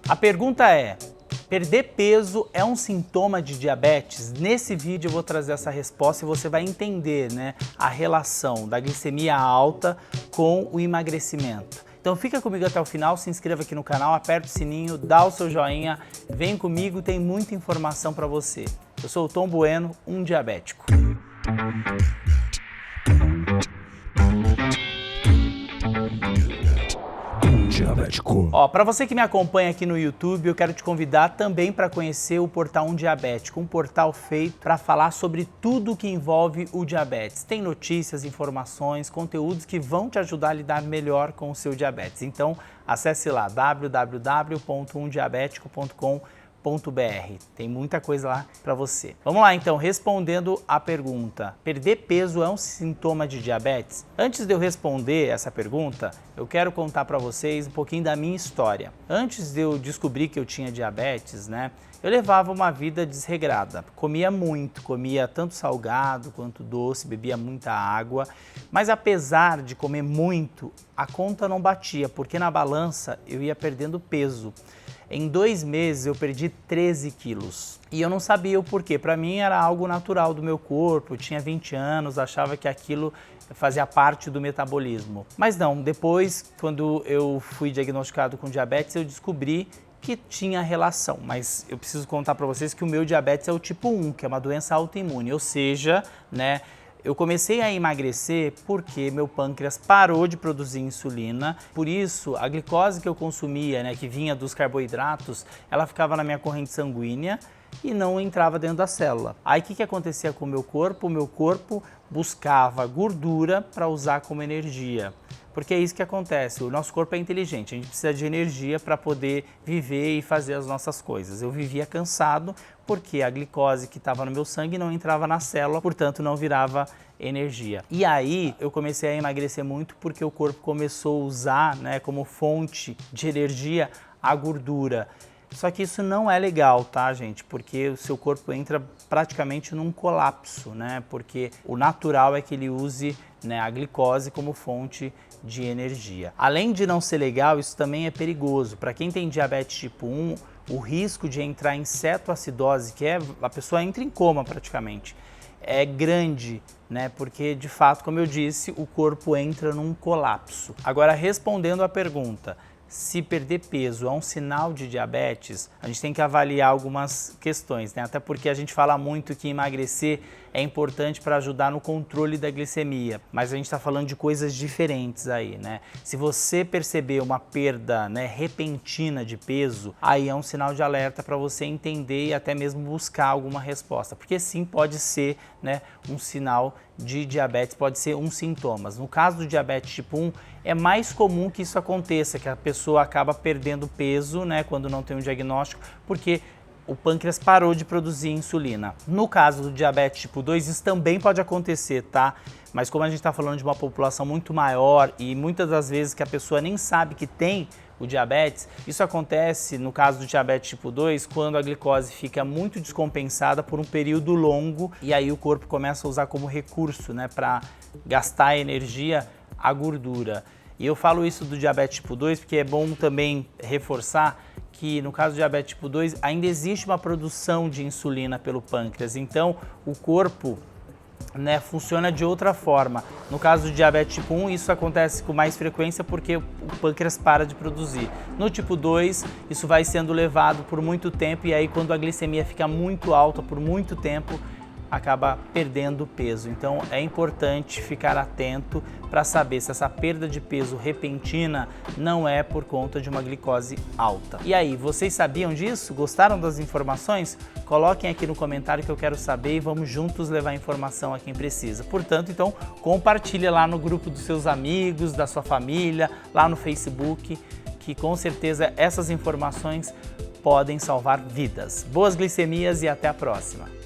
A pergunta é: perder peso é um sintoma de diabetes? Nesse vídeo eu vou trazer essa resposta e você vai entender, a relação da glicemia alta com o emagrecimento. Então fica comigo até o final, se inscreva aqui no canal, aperta o sininho, dá o seu joinha, vem comigo, tem muita informação para você. Eu sou o Tom Bueno, um diabético. Para você que me acompanha aqui no YouTube, eu quero te convidar também para conhecer o portal Um Diabético, um portal feito para falar sobre tudo que envolve o diabetes. Tem notícias, informações, conteúdos que vão te ajudar a lidar melhor com o seu diabetes. Então, acesse lá www.umdiabetico.com.br. Tem muita coisa lá para você. Vamos lá então, respondendo a pergunta: perder peso é um sintoma de diabetes? Antes de eu responder essa pergunta, eu quero contar para vocês um pouquinho da minha história. Antes de eu descobrir que eu tinha diabetes, eu levava uma vida desregrada. Comia muito, comia tanto salgado quanto doce, bebia muita água, mas apesar de comer muito, a conta não batia, porque na balança eu ia perdendo peso. Em 2 meses eu perdi 13 quilos e eu não sabia o porquê. Para mim era algo natural do meu corpo, eu tinha 20 anos, achava que aquilo fazia parte do metabolismo. Mas não, depois, quando eu fui diagnosticado com diabetes, eu descobri que tinha relação. Mas eu preciso contar para vocês que o meu diabetes é o tipo 1, que é uma doença autoimune, ou seja, eu comecei a emagrecer porque meu pâncreas parou de produzir insulina, por isso a glicose que eu consumia, que vinha dos carboidratos, ela ficava na minha corrente sanguínea e não entrava dentro da célula. Aí o que acontecia com o meu corpo? O meu corpo buscava gordura para usar como energia. Porque é isso que acontece, o nosso corpo é inteligente, a gente precisa de energia para poder viver e fazer as nossas coisas. Eu vivia cansado porque a glicose que estava no meu sangue não entrava na célula, portanto não virava energia. E aí eu comecei a emagrecer muito porque o corpo começou a usar como fonte de energia a gordura. Só que isso não é legal, tá, gente? Porque o seu corpo entra praticamente num colapso, Porque o natural é que ele use a glicose como fonte de energia. Além de não ser legal, isso também é perigoso. Para quem tem diabetes tipo 1, o risco de entrar em cetoacidose, que é a pessoa entra em coma praticamente, é grande, Porque de fato, como eu disse, o corpo entra num colapso. Agora, respondendo à pergunta, se perder peso é um sinal de diabetes, a gente tem que avaliar algumas questões, Até porque a gente fala muito que emagrecer é importante para ajudar no controle da glicemia, mas a gente está falando de coisas diferentes aí, Se você perceber uma perda, repentina de peso, aí é um sinal de alerta para você entender e até mesmo buscar alguma resposta, porque sim, pode ser, um sinal de diabetes, pode ser um sintoma. No caso do diabetes tipo 1, é mais comum que isso aconteça, que a pessoa acaba perdendo peso, quando não tem um diagnóstico, porque o pâncreas parou de produzir insulina. No caso do diabetes tipo 2, isso também pode acontecer, tá? Mas como a gente está falando de uma população muito maior e muitas das vezes que a pessoa nem sabe que tem o diabetes, isso acontece no caso do diabetes tipo 2 quando a glicose fica muito descompensada por um período longo e aí o corpo começa a usar como recurso, para gastar energia a gordura. E eu falo isso do diabetes tipo 2 porque é bom também reforçar que no caso do diabetes tipo 2 ainda existe uma produção de insulina pelo pâncreas, então o corpo funciona de outra forma. No caso do diabetes tipo 1, isso acontece com mais frequência porque o pâncreas para de produzir. No tipo 2, isso vai sendo levado por muito tempo e aí quando a glicemia fica muito alta por muito tempo, acaba perdendo peso. Então é importante ficar atento para saber se essa perda de peso repentina não é por conta de uma glicose alta. E aí, vocês sabiam disso? Gostaram das informações? Coloquem aqui no comentário que eu quero saber e vamos juntos levar informação a quem precisa. Portanto, então, compartilha lá no grupo dos seus amigos, da sua família, lá no Facebook, que com certeza essas informações podem salvar vidas. Boas glicemias e até a próxima!